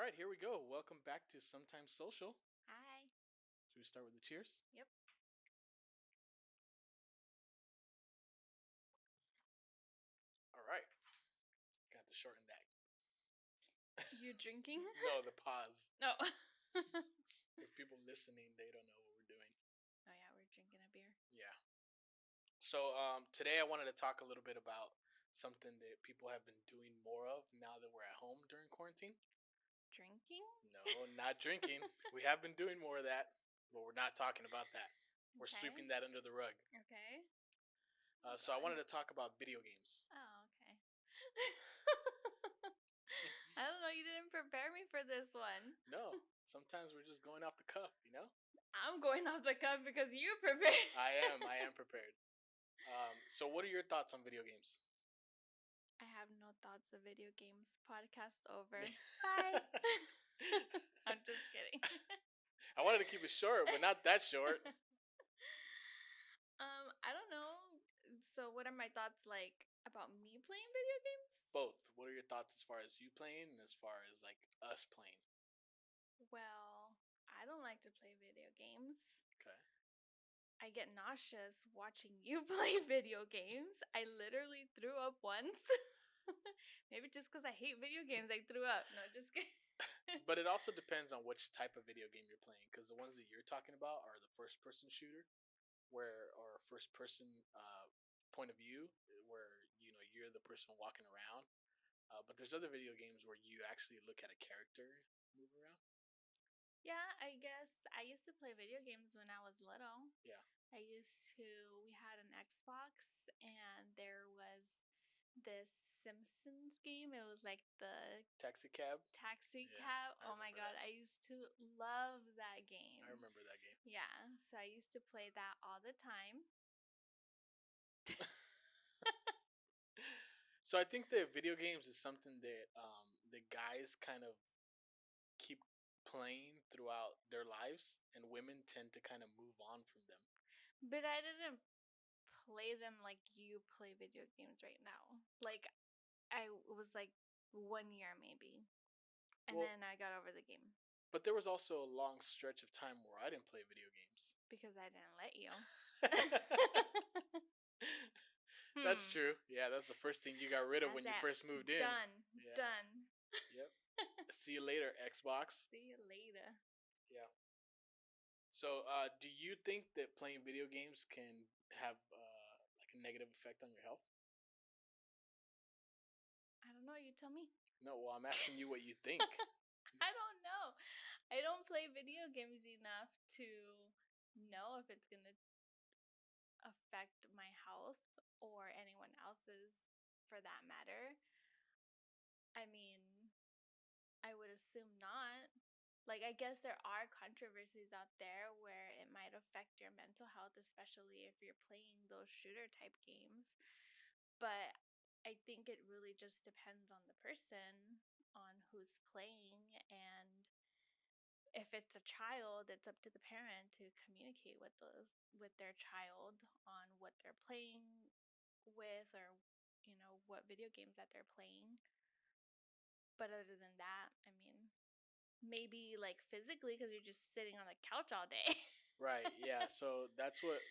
right, here we go. Welcome back to Sometimes Social. Hi. Should we start with the cheers? Yep. All right. Got to shorten that. You drinking? No, the pause. No. If people listening, they don't know what we're doing. Oh yeah, we're drinking a beer. Yeah. So today I wanted to talk a little bit about something that people have been doing more of now that we're at home during quarantine. Drinking? No, not drinking. We have been doing more of that, but we're not talking about that. We're Okay. sweeping that under the rug. Okay. So I wanted to talk about video games. Oh, okay. I don't know. You didn't prepare me for this one. No, sometimes we're just going off the cuff, you know? I'm going off the cuff because you prepared. I am prepared. So what are your thoughts on video games? I have no thoughts of video games. Podcast over. Bye. I'm just kidding. I wanted to keep it short, but not that short. I don't know. So, what are my thoughts like about me playing video games? Both. What are your thoughts as far as you playing and as far as like us playing? Well, I don't like to play video games. Okay. I get nauseous watching you play video games. I literally threw up once. Maybe just because I hate video games, I threw up. No, just kidding. But it also depends on which type of video game you're playing, because the ones that you're talking about are the first-person shooter, or first-person point of view, where you're the person walking around. But there's other video games where you actually look at a character move around. Yeah, I guess I used to play video games when I was little. Yeah. We had an Xbox and there was this Simpsons game. It was like the Taxi Cab. Taxi Yeah, Cab. I Oh my remember god, that. I used to love that game. I remember that game. Yeah, so I used to play that all the time. So I think that video games is something that the guys kind of keep playing throughout their lives, and women tend to kind of move on from them. But I didn't play them like you play video games right now. Like I was like 1 year maybe. And Well, then I got over the game but there was also a long stretch of time where I didn't play video games. because I didn't let you. That's true. Yeah, that's the first thing you got rid of when you first moved in. Done. Yeah. Done. Yep. See you later, Xbox. See you later. Yeah. So, do you think that playing video games can have like a negative effect on your health? I don't know. You tell me. No, well, I'm asking you what you think. I don't know. I don't play video games enough to know if it's going to affect my health or anyone else's for that matter. I mean, I would assume not. Like, I guess there are controversies out there where it might affect your mental health, especially if you're playing those shooter type games. But I think it really just depends on the person, on who's playing, and if it's a child, it's up to the parent to communicate with their child on what they're playing with, or what video games that they're playing. But other than that, I mean, maybe like physically because you're just sitting on the couch all day. Right. Yeah. So that's what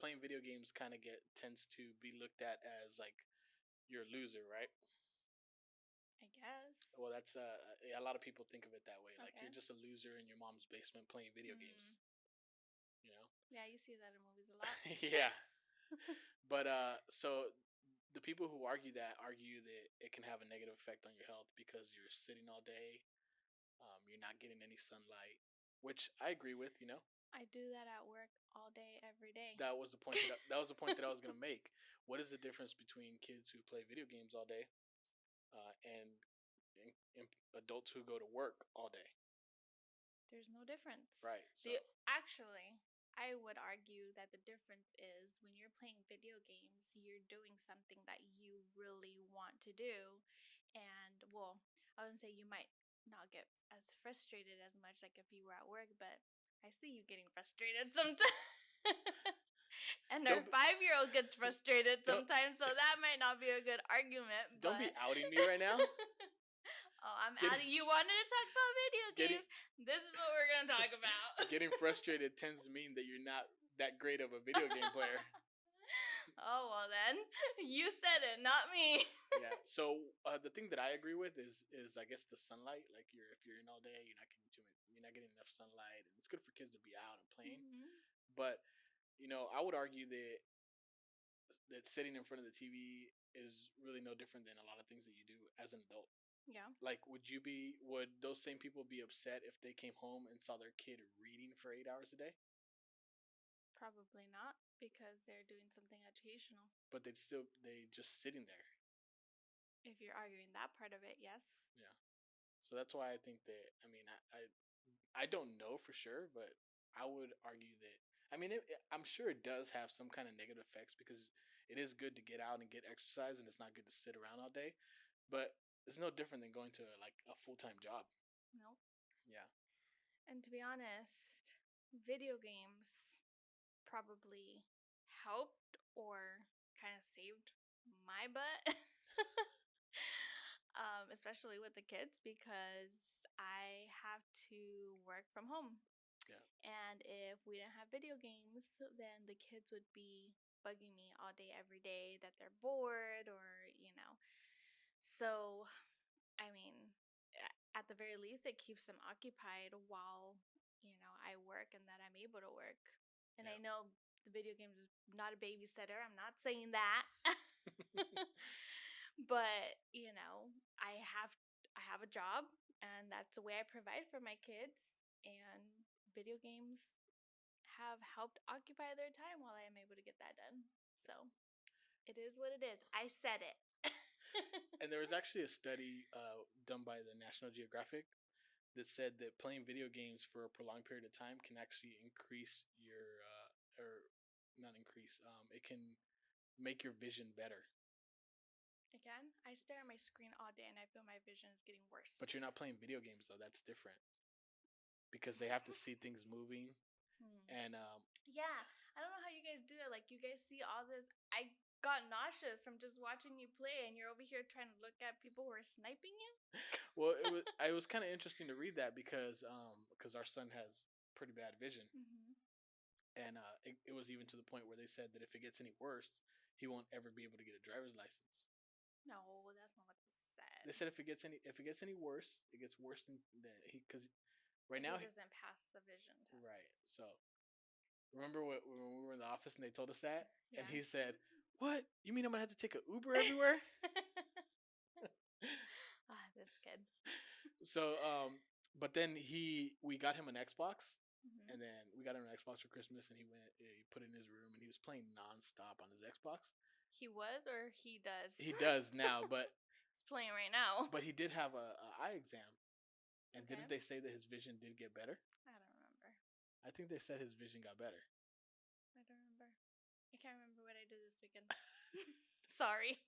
playing video games kind of tends to be looked at as like you're a loser, right? I guess. Well, that's a lot of people think of it that way. Like Okay. you're just a loser in your mom's basement playing video games. You know. Yeah, you see that in movies a lot. Yeah. But so the people who argue that it can have a negative effect on your health because you're sitting all day, you're not getting any sunlight, which I agree with. You know. I do that at work all day, every day. That was the point. That was the point that I was gonna make. What is the difference between kids who play video games all day, and adults who go to work all day? There's no difference. Right. So actually, I would argue that the difference is when you're playing video games, you're doing something that you really want to do. And, well, I wouldn't say you might not get as frustrated as much like if you were at work, but I see you getting frustrated sometimes. And our 5-year-old gets frustrated sometimes, so that might not be a good argument. Don't be outing me right now. Oh, I'm out. You wanted to talk about video games? This is what we're gonna talk about. Getting frustrated tends to mean that you're not that great of a video game player. Oh, well then, you said it, not me. Yeah. So the thing that I agree with is I guess the sunlight. Like if you're in all day, you're not getting enough sunlight, and it's good for kids to be out and playing. Mhm. But I would argue that sitting in front of the TV is really no different than a lot of things that you do as an adult. Yeah. Like, would those same people be upset if they came home and saw their kid reading for 8 hours a day? Probably not, because they're doing something educational. But they just sitting there. If you're arguing that part of it, yes. Yeah. So that's why I think that, I don't know for sure, but I would argue that, I'm sure it does have some kind of negative effects because it is good to get out and get exercise, and it's not good to sit around all day. But it's no different than going to like a full-time job. Nope. Yeah. And to be honest, video games probably helped or kind of saved my butt. Especially with the kids, because I have to work from home. Yeah. And if we didn't have video games, then the kids would be bugging me all day, every day that they're bored or. So, I mean, at the very least, it keeps them occupied while, I work and that I'm able to work. And I know the video games is not a babysitter. I'm not saying that. But, I have a job, and that's the way I provide for my kids, and video games have helped occupy their time while I am able to get that done. So, it is what it is. I said it. And there was actually a study done by the National Geographic that said that playing video games for a prolonged period of time can actually increase your, or not increase, it can make your vision better. Again, I stare at my screen all day and I feel my vision is getting worse. But you're not playing video games, though. That's different. Because they have to see things moving. And yeah, I don't know how you guys do it. Like, you guys see all this. I got nauseous from just watching you play, and you're over here trying to look at people who are sniping you. Well, it was kind of interesting to read that because our son has pretty bad vision. Mm-hmm. And it was even to the point where they said that if it gets any worse, he won't ever be able to get a driver's license. No, that's not what they said. They said if it gets any worse, it gets worse than he, because right now he doesn't pass the vision test. Right. So remember when we were in the office and they told us that, yeah. And he said, "What? You mean I'm gonna have to take an Uber everywhere?" This kid. So but then we got him an Xbox. Mm-hmm. And then we got him an Xbox for Christmas, and he put it in his room, and he was playing nonstop on his Xbox. He was, or he does? He does now, but he's playing right now. But he did have a eye exam, and didn't they say that his vision did get better? I don't remember. I think they said his vision got better. I don't remember. I can't remember what I did this weekend. Sorry.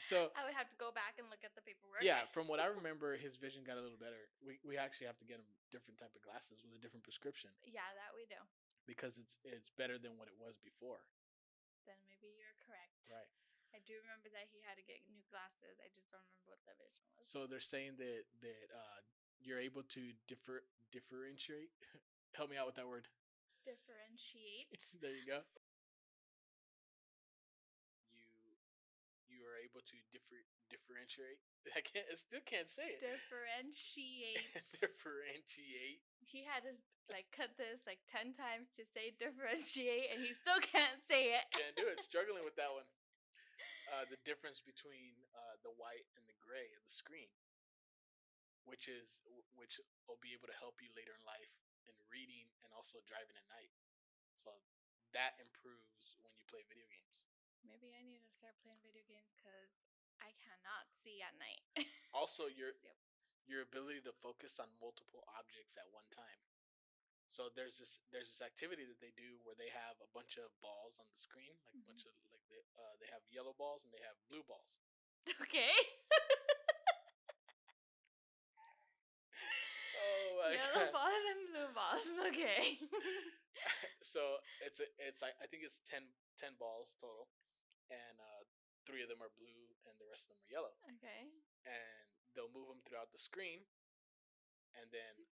So I would have to go back and look at the paperwork. Yeah, from what I remember, his vision got a little better. We actually have to get him different type of glasses with a different prescription. Yeah, that we do. Because it's better than what it was before. Then maybe you're correct. Right. I do remember that he had to get new glasses. I just don't remember what the vision was. So they're saying that you're able to differentiate. Help me out with that word. Differentiate. There you go. You are able to differentiate. I still can't say it. Differentiate. Differentiate. He had to cut this 10 times to say differentiate, and he still can't say it. Can't do it. Struggling with that one. The difference between the white and the gray of the screen, which will be able to help you later in life in reading and also driving at night. So that improves when you play video games. Maybe I need to start playing video games because I cannot see at night. Also, your ability to focus on multiple objects at one time. So there's this activity that they do where they have a bunch of balls on the screen, like a bunch of they have yellow balls and they have blue balls. Okay. Oh my Yellow balls and blue balls. Okay. So it's I think it's 10 balls total, and 3 of them are blue and the rest of them are yellow. Okay. And they'll move them throughout the screen. And then,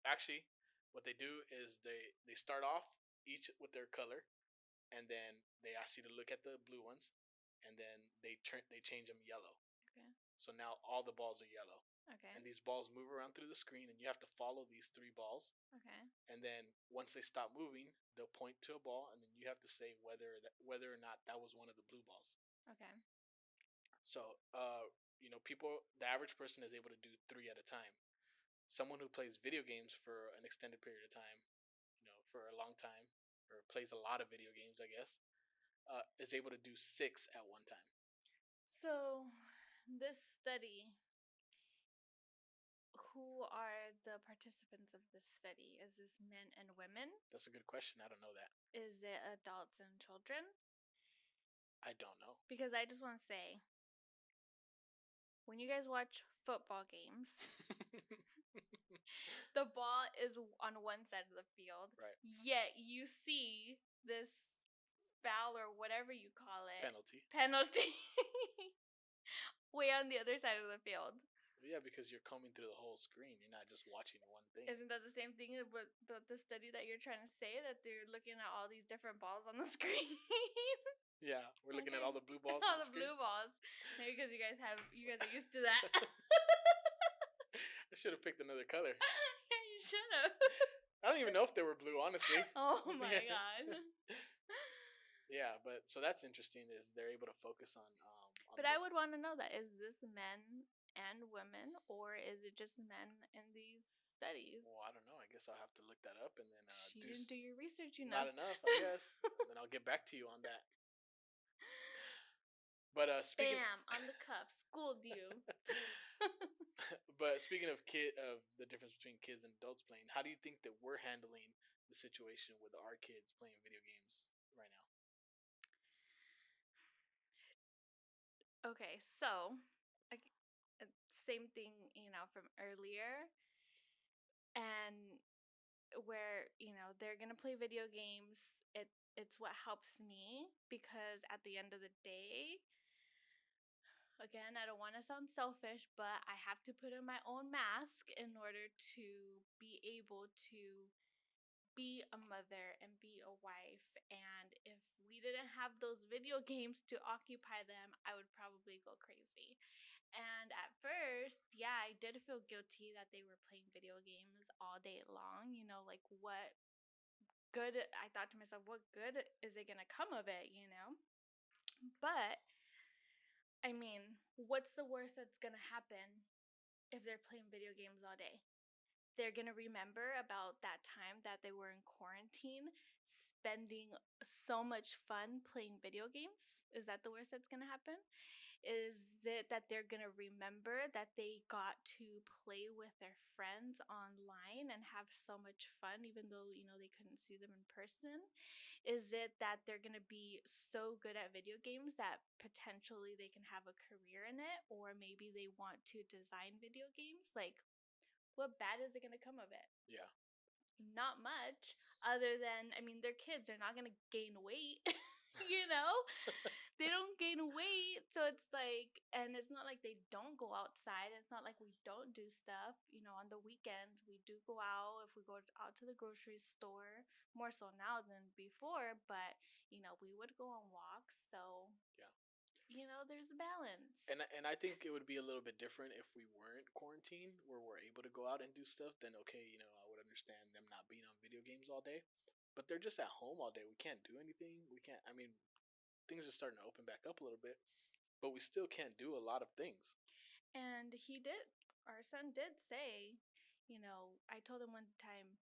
actually, what they do is they start off each with their color, and then they ask you to look at the blue ones, and then they change them yellow. Okay. So now all the balls are yellow. Okay. And these balls move around through the screen, and you have to follow these 3 balls. Okay. And then once they stop moving, they'll point to a ball, and then you have to say whether or not that was one of the blue balls. Okay. So, the average person is able to do 3 at a time. Someone who plays video games for an extended period of time, for a long time, or plays a lot of video games, I guess, is able to do 6 at one time. So, this study, who are the participants of this study? Is this men and women? That's a good question. I don't know that. Is it adults and children? I don't know. Because I just want to say, when you guys watch football games, the ball is on one side of the field. Right. Yet you see this foul or whatever you call it. Penalty. Way on the other side of the field. Yeah, because you're combing through the whole screen. You're not just watching one thing. Isn't that the same thing with the study that you're trying to say? That they're looking at all these different balls on the screen? Yeah, we're looking at all the blue balls. All the blue balls. Maybe because you guys are used to that. I should have picked another color. Yeah, you should have. I don't even know if they were blue, honestly. Oh my god. Yeah, but so that's interesting. Is they're able to focus on but I would want to know that, is this men and women, or is it just men in these studies? Well, I don't know. I guess I'll have to look that up and then you didn't do your research enough. Not enough, I guess. Then I'll get back to you on that. But bam, on the cuff, schooled you. But speaking of the difference between kids and adults playing, how do you think that we're handling the situation with our kids playing video games right now? Okay, so same thing, from earlier, and where they're gonna play video games. It's what helps me, because at the end of the day, again, I don't want to sound selfish, but I have to put on my own mask in order to be able to be a mother and be a wife. And if we didn't have those video games to occupy them, I would probably go crazy. And at first, yeah, I did feel guilty that they were playing video games all day long. Like, what good, I thought to myself, what good is it gonna come of it, But I mean, what's the worst that's gonna happen if they're playing video games all day? They're gonna remember about that time that they were in quarantine, spending so much fun playing video games. Is that the worst that's gonna happen? Is it that they're gonna remember that they got to play with their friends online and have so much fun, even though they couldn't see them in person? Is it that they're gonna be so good at video games that potentially they can have a career in it, or maybe they want to design video games? Like, what bad is it gonna come of it? Yeah. Not much, other than, they're kids. They're not gonna gain weight. They don't gain weight, so it's like, and it's not like they don't go outside. It's not like we don't do stuff. On the weekends we do go out. If we go out to the grocery store, more so now than before, but we would go on walks. So yeah, there's a balance. And I think it would be a little bit different if we weren't quarantined, where we're able to go out and do stuff. Then okay, I would understand them not being on video games all day. But they're just at home all day. We can't do anything. We can't. Things are starting to open back up a little bit, but we still can't do a lot of things. And our son did say, I told him one time,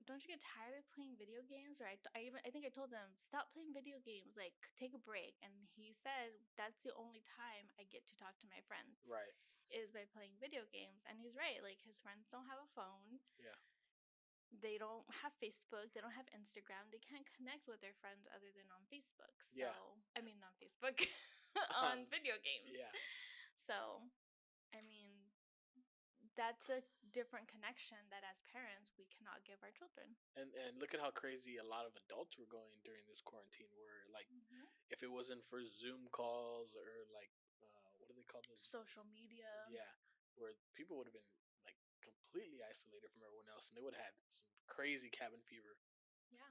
don't you get tired of playing video games? Or I think I told him, stop playing video games, like, take a break. And he said, that's the only time I get to talk to my friends. Right. Is by playing video games. And he's right. Like, his friends don't have a phone. Yeah. They don't have Facebook. They don't have Instagram. They can't connect with their friends other than on Facebook. So, yeah. Not Facebook. On video games. Yeah. So, that's a different connection that as parents we cannot give our children. And look at how crazy a lot of adults were going during this quarantine. Where like, if it wasn't for Zoom calls or like, what do they call those? Social media. Yeah, where people would have been like completely isolated from everyone else, and they would have had some crazy cabin fever. Yeah.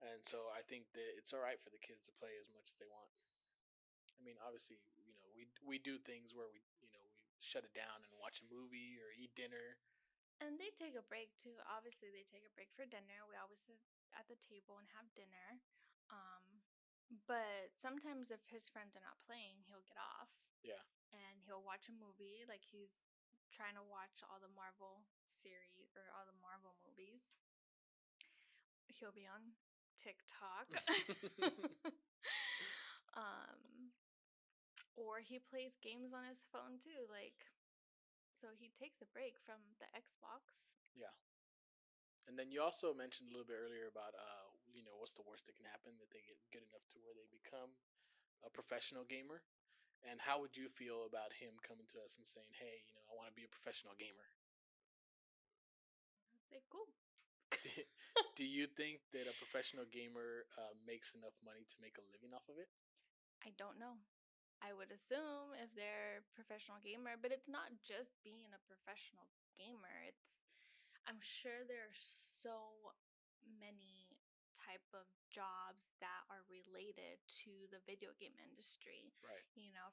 And so I think that it's all right for the kids to play as much as they want. I mean, obviously, we do things where we shut it down and watch a movie or eat dinner. And they take a break too. Obviously, they take a break for dinner. We always sit at the table and have dinner. But sometimes if his friends are not playing, he'll get off. Yeah. And he'll watch a movie. Like he's trying to watch all the Marvel series or all the Marvel movies. He'll be on TikTok. Or he plays games on his phone too. Like, so he takes a break from the Xbox. Yeah. And then you also mentioned a little bit earlier about what's the worst that can happen, that they get good enough to where they become a professional gamer. And how would you feel about him coming to us and saying, "Hey, I want to be a professional gamer"? I'd say cool. Do you think that a professional gamer makes enough money to make a living off of it? I don't know. I would assume if they're a professional gamer, but it's not just being a professional gamer. I'm sure there are so many type of jobs that are related to the video game industry. Right.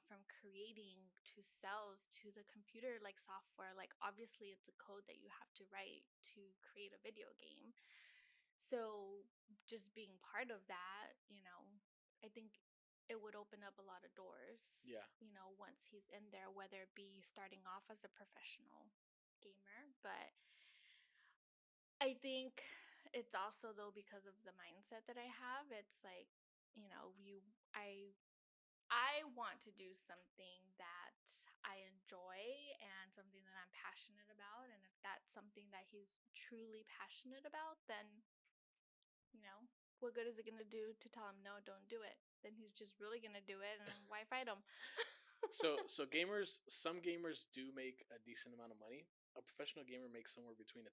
From creating to sales to the computer like software. Like obviously it's a code that you have to write to create a video game. So just being part of that, I think it would open up a lot of doors. Yeah. Once he's in there, whether it be starting off as a professional gamer. But I think it's also though because of the mindset that I have. It's like, I want to do something that I enjoy and something that I'm passionate about. And if that's something that he's truly passionate about, then what good is it going to do to tell him no, don't do it? Then he's just really going to do it, and why fight him? So some gamers do make a decent amount of money. A professional gamer makes somewhere between $1,000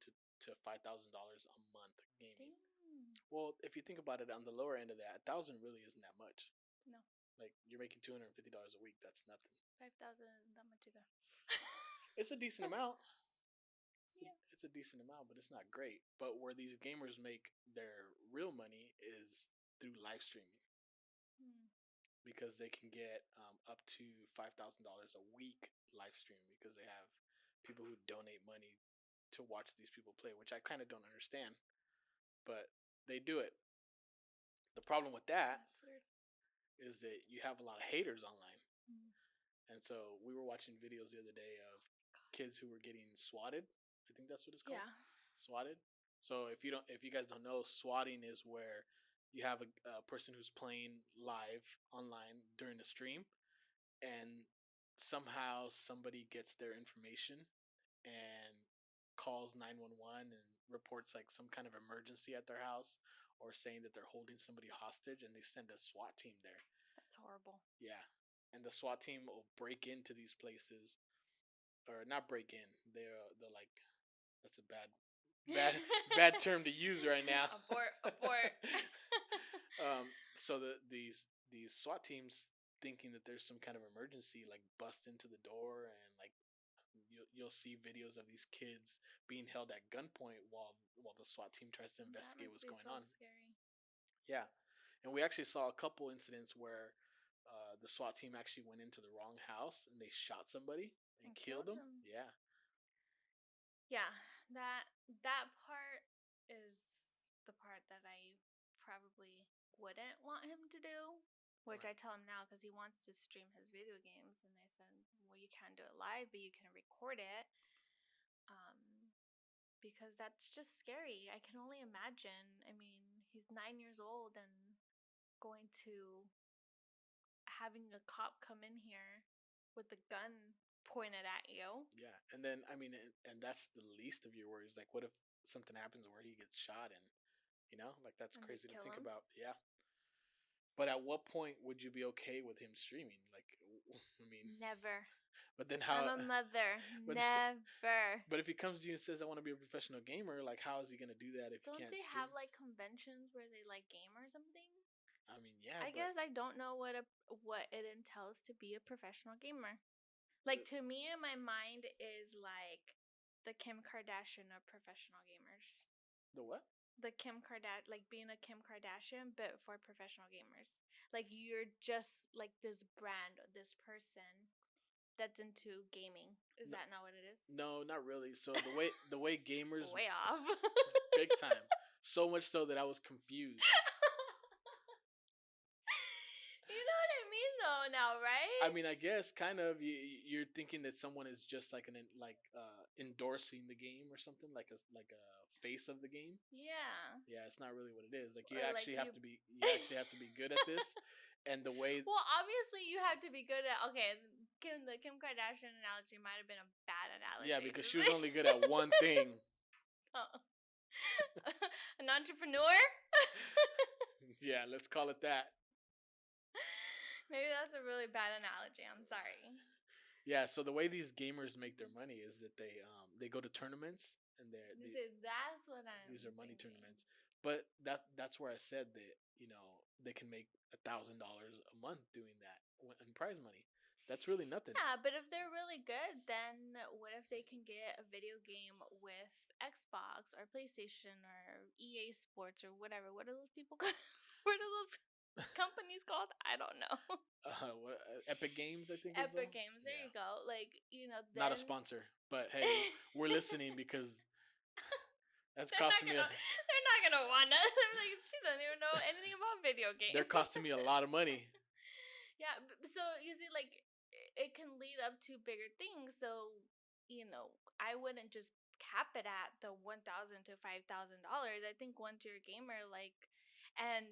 to $5,000 a month gaming. Damn. Well, if you think about it, on the lower end of that, 1,000 really isn't that much. No. Like you're making $250 a week. That's nothing. 5,000 isn't that much either. It's a decent amount. Yeah. It's a decent amount, but it's not great. But where these gamers make their real money is through live streaming. Because they can get up to $5,000 a week live stream, because they have people who donate money to watch these people play, which I kind of don't understand, but they do it. The problem with that is that you have a lot of haters online. And so we were watching videos the other day of kids who were getting swatted. I think that's what it's called. Yeah. Swatted. So if you guys don't know, swatting is where you have a person who's playing live online during the stream, and somehow somebody gets their information and calls 911 and reports like some kind of emergency at their house, or saying that they're holding somebody hostage, and they send a SWAT team there. That's horrible. Yeah. And the SWAT team will break into these places, or not break in. They're like, that's a bad term to use right now. Abort. So these SWAT teams, thinking that there's some kind of emergency, like bust into the door, and like you'll see videos of these kids being held at gunpoint while the SWAT team tries to investigate what's going on. Scary. Yeah, and we actually saw a couple incidents where the SWAT team actually went into the wrong house and they shot somebody and killed them. Yeah. Yeah, that part is the part that I probably wouldn't want him to do, which Right. I tell him now because he wants to stream his video games, and I said, well, you can't do it live, but you can record it. Because that's just scary. I can only imagine. I mean, he's 9 years old and going to having a cop come in here with a gun pointed at you. Yeah, and then I mean, and that's the least of your worries. Like, what if something happens where he gets shot, and like that's And crazy to think him. about. Yeah. But at what point would you be okay with him streaming? Like, I mean, never. But then I'm how? a mother. But Never. but if he comes to you and says, "I want to be a professional gamer," like how is he gonna do that if he Don't can't they stream? have like conventions where they like game or something? I mean, yeah, I but guess I don't know what it entails to be a professional gamer. Like to me in my mind is like the Kim Kardashian of professional gamers. the what? The Kim Kardashian, like being a Kim Kardashian, but for professional gamers. Like you're just like this brand, this person that's into gaming. Is No, that not what it is? no, not really. So the way gamers Way off. big time, so much so that I was confused. You know what I mean, though, now, right? I mean, I guess kind of you're thinking that someone is just like endorsing the game or something, like a face of the game. Yeah. Yeah, it's not really what it is. Like you Or like actually have you. to be you actually have to be good at this, and the way Well, obviously, you have to be good at. Okay, the Kim Kardashian analogy might have been a bad analogy. yeah, because she was only good at one thing. Oh. An entrepreneur. Yeah, let's call it that. Maybe that's a really bad analogy. I'm sorry. Yeah, so the way these gamers make their money is that they go to tournaments and You see, that's what I'm. these are money thinking. tournaments. But that's where I said that they can make $1,000 a month doing that in prize money. That's really nothing. Yeah, but if they're really good, then what if they can get a video game with Xbox or PlayStation or EA Sports or whatever? What are those people called? What are those companies called? I don't know. Epic Games, I think. Epic is Games. There Yeah. you go. Like then Not a sponsor, but hey, we're listening because that's they're not costing me. gonna. They're not gonna want us. They're like, she doesn't even know anything about video games. They're costing me a lot of money. Yeah, so you see, like it can lead up to bigger things. So I wouldn't just cap it at the $1,000 to $5,000. I think once you're a gamer, like, and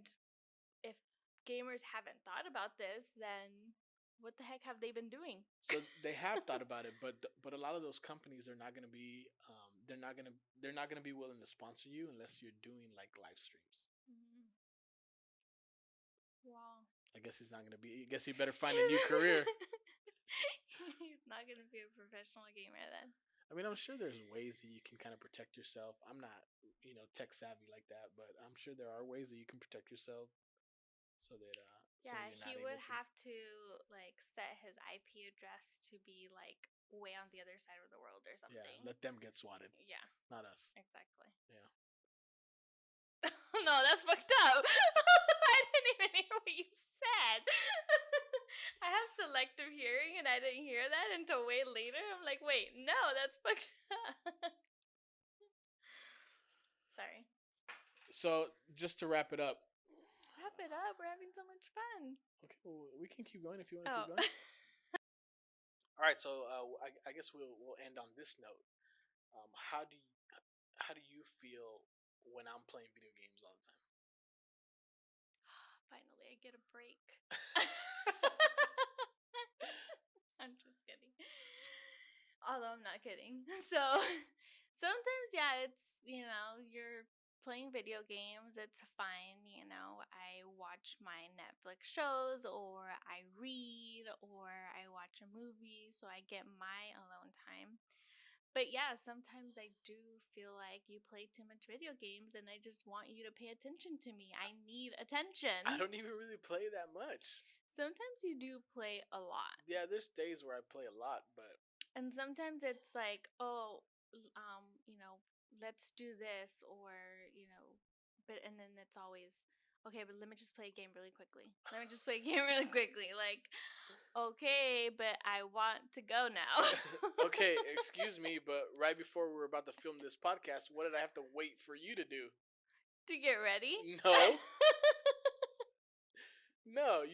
if gamers haven't thought about this, then what the heck have they been doing? So they have thought about it, but a lot of those companies are not going to be they're not going to be willing to sponsor you unless you're doing like live streams. Mm. Wow. I guess he's not going to be. I guess he better find a new career. He's not gonna be a professional gamer then. I mean, I'm sure there's ways that you can kind of protect yourself. I'm not, tech savvy like that, but I'm sure there are ways that you can protect yourself so that Yeah, you're not he able would to. have to like set his IP address to be like way on the other side of the world or something. Yeah, let them get swatted, Yeah, not us. exactly. Yeah. No, that's fucked up. I didn't even hear what you said. I have selective hearing and I didn't hear that until way later. I'm like, wait, no, that's fucked up. Sorry. So just to wrap it up. Wrap it up. We're having so much fun. Okay, well, we can keep going if you want to Oh. keep going. All right, so I guess we'll end on this note. How do you feel when I'm playing video games all the time? Finally, I get a break. I'm just kidding. Although I'm not kidding. So sometimes, yeah, it's, you're playing video games. It's fine. I watch my Netflix shows or I read or I watch a movie. So I get my alone time. But yeah, sometimes I do feel like you play too much video games and I just want you to pay attention to me. I need attention. I don't even really play that much. Sometimes you do play a lot. Yeah, there's days where I play a lot, but And sometimes it's like, oh, let's do this or, and then it's always, okay, but let me just play a game really quickly. Let me just play a game really quickly. Like, okay, but I want to go now. Okay, excuse me, but right before we were about to film this podcast, what did I have to wait for you to do? To get ready? No. No,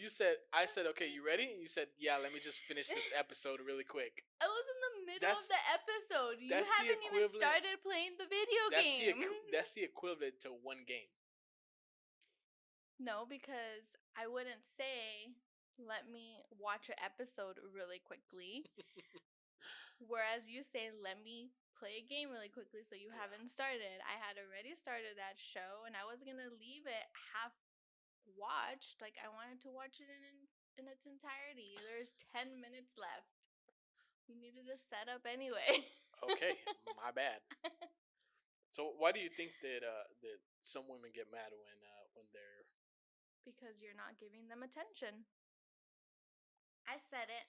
I said, okay, you ready? And you said, yeah, let me just finish this episode really quick. I was in the middle of the episode. You that's the haven't even equivalent- started playing the video game. That's the equivalent to one game. No, because I wouldn't say, let me watch an episode really quickly. Whereas you say, let me play a game really quickly so you haven't started. I had already started that show and I wasn't going to leave it half watched. Like, I wanted to watch it in its entirety. There's 10 minutes left. You needed a setup anyway. Okay, my bad. So why do you think that some women get mad when they're Because you're not giving them attention. I said it.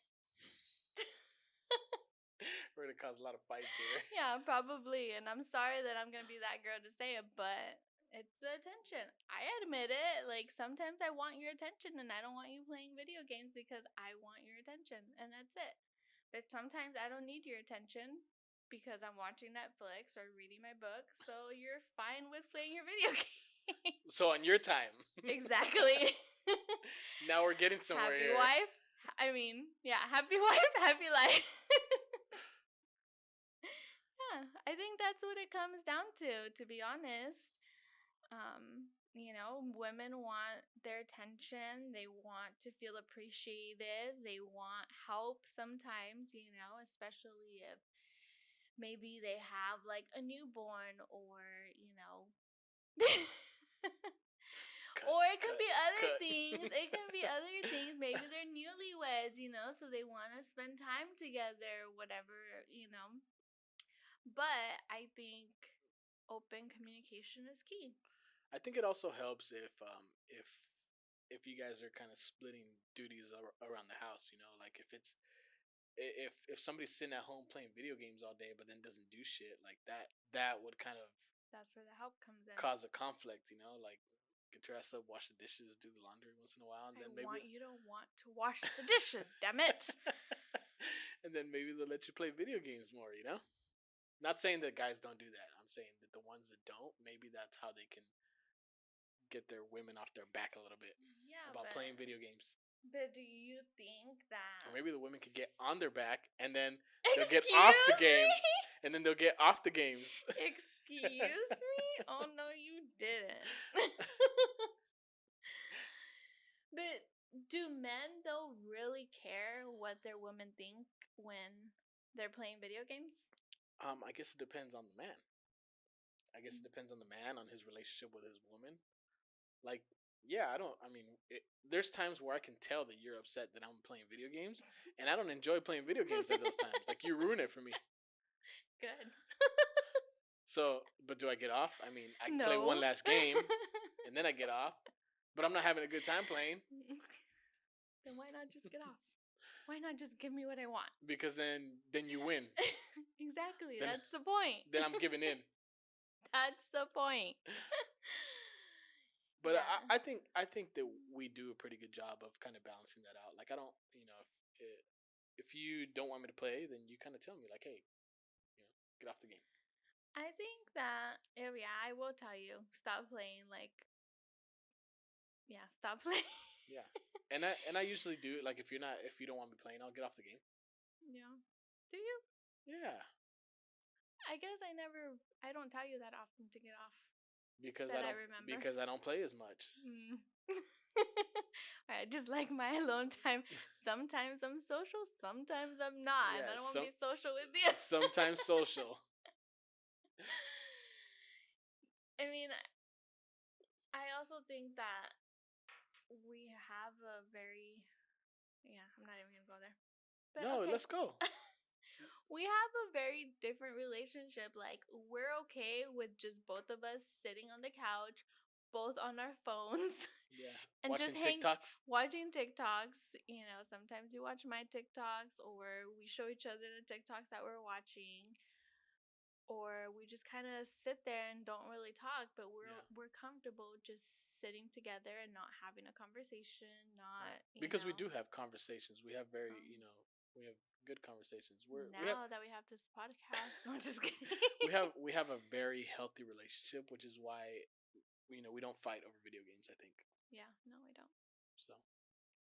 we're gonna cause a lot of fights here? Yeah, probably. And I'm sorry that I'm going to be that girl to say it, but it's the attention. I admit it. Like, sometimes I want your attention and I don't want you playing video games because I want your attention. And that's it. But sometimes I don't need your attention because I'm watching Netflix or reading my book. So you're fine with playing your video game. So on your time. Exactly. Now we're getting somewhere Happy here. wife. I mean, yeah, happy wife, happy life. Yeah, I think that's what it comes down to be honest. Women want their attention, they want to feel appreciated, they want help sometimes, especially if maybe they have like a newborn or or it can be other things. It can be other things. Maybe they're newlyweds, so they want to spend time together, whatever. But I think open communication is key. I think it also helps if you guys are kind of splitting duties around the house. Like if somebody's sitting at home playing video games all day but then doesn't do shit like that would kind of That's where the help comes in. cause a conflict. Like get your ass up, wash the dishes, do the laundry once in a while, and then maybe want you to want to wash the dishes. Damn it! And then maybe they'll let you play video games more. Not saying that guys don't do that. I'm saying that the ones that don't, maybe that's how they can get their women off their back a little bit about playing video games. But do you think that? Or maybe the women could get on their back and then they'll get off the games. And then they'll get off the games. Excuse me? Oh, no, you didn't. But do men, though, really care what their women think when they're playing video games? I guess it depends on the man. It depends on the man, on his relationship with his woman. Like, yeah, there's times where I can tell that you're upset that I'm playing video games, and I don't enjoy playing video games at those times. Like, you ruin it for me. Good. So, but do I get off? I No. play one last game, and then I get off. But I'm not having a good time playing. Then why not just get off? Why not just give me what I want? Because then you win. Exactly. That's the point. Then I'm giving in. That's the point. But yeah. I think that we do a pretty good job of kind of balancing that out. Like, I don't, if you don't want me to play, then you kind of tell me, like, hey, get off the game. I think that, I will tell you, stop playing. Like, yeah, stop playing. Yeah, and I usually do it. Like, if you don't want me playing, I'll get off the game. Yeah. Do you? Yeah. I guess I don't tell you that often to get off. Because I don't play as much. I just like my alone time. Sometimes I'm social, sometimes I'm not. Yeah, and I don't want to be social with you. Sometimes social. I mean, I also think that we have a very... Yeah, I'm not even going to go there. But no, okay. Let's go. We have a very different relationship. Like, we're okay with just both of us sitting on the couch, both on our phones. Yeah. And watching just TikToks. Watching TikToks. Sometimes you watch my TikToks, or we show each other the TikToks that we're watching. Or we just kind of sit there and don't really talk, but we're comfortable just sitting together and not having a conversation. Because we do have conversations. We have we have good conversations. That we have this podcast. No, I'm just kidding. we have a very healthy relationship, which is why we don't fight over video games, I think. Yeah, no, we don't. So.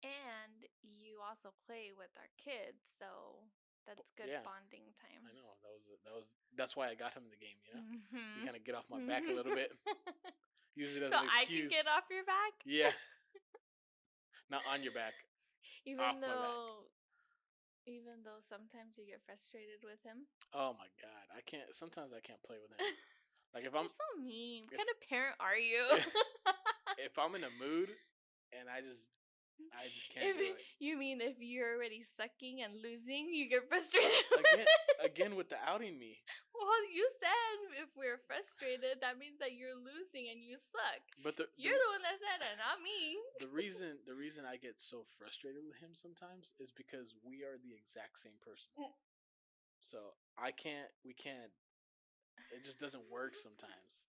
And you also play with our kids, so that's good bonding time. I know that's why I got him in the game. Mm-hmm. So you kind of get off my back a little bit. Use it as an excuse. So I can get off your back. Yeah. Not on your back. Even though sometimes you get frustrated with him. Oh my God, I can't. Sometimes I can't play with him. Like, if I'm so mean. What kind of parent are you? If I'm in a mood and I just I just can't do it. You mean if you're already sucking and losing, you get frustrated? Again with the outing me. Well, you said if we're frustrated, that means that you're losing and you suck. But You're the one that said it, not me. the reason I get so frustrated with him sometimes is because we are the exact same person. So we can't. It just doesn't work sometimes.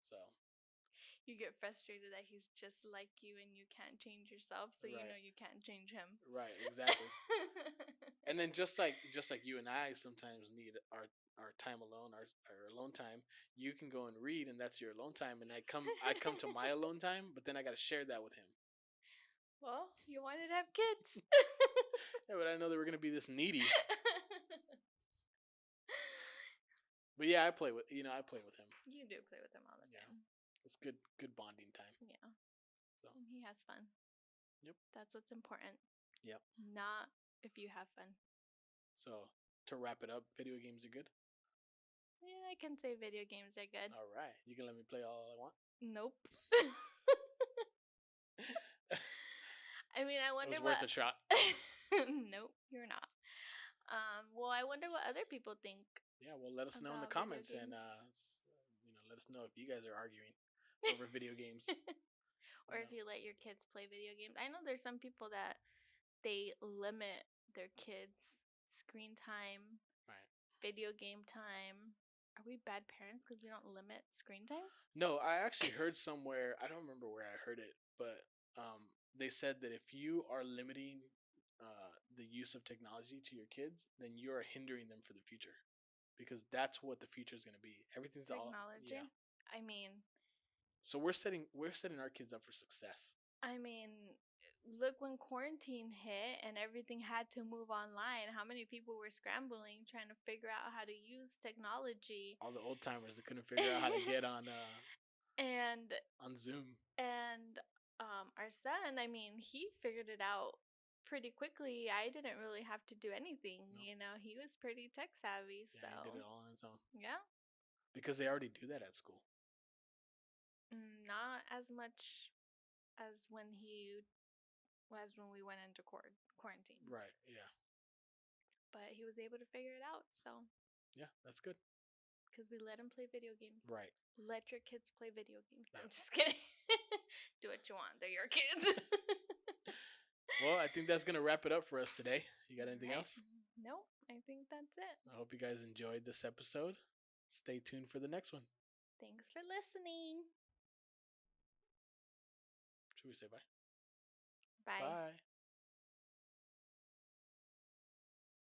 So you get frustrated that he's just like you and you can't change yourself, so you know you can't change him. Right, exactly. And then just like you and I sometimes need our time alone, our alone time. You can go and read, and that's your alone time. And I come to my alone time, but then I got to share that with him. Well, you wanted to have kids. Yeah, but I know they were gonna be this needy. But yeah, I play with him. You do play with him all the time. It's good bonding time. Yeah. So he has fun. Yep. That's what's important. Yep. Not if you have fun. So to wrap it up, video games are good. Yeah, I can say video games are good. All right, you can let me play all I want. Nope. I mean, I wonder it was worth a shot. Nope, you're not. Well, I wonder what other people think. Yeah, well, let us know in the comments, and let us know if you guys are arguing over video games, or if you let your kids play video games. I know there's some people that they limit their kids' screen time, right? Video game time. Are we bad parents because we don't limit screen time? No, I actually heard somewhere. I don't remember where I heard it, but they said that if you are limiting the use of technology to your kids, then you are hindering them for the future, because that's what the future is going to be. Everything's technology. Yeah. I mean, so we're setting our kids up for success. I mean, look, when quarantine hit and everything had to move online, how many people were scrambling trying to figure out how to use technology? All the old timers that couldn't figure out how to get on and on Zoom. And our son, I mean, he figured it out pretty quickly. I didn't really have to do anything. No. You know, he was pretty tech savvy. Yeah, he did it all on his own. Yeah. Because they already do that at school. Not as much as when we went into quarantine. Right. Yeah. But he was able to figure it out. So. Yeah, that's good. Because we let him play video games. Right. Let your kids play video games. Yeah. I'm just kidding. Do what you want. They're your kids. Well, I think that's going to wrap it up for us today. You got anything else? No, I think that's it. I hope you guys enjoyed this episode. Stay tuned for the next one. Thanks for listening. Should we say bye? Bye. Bye.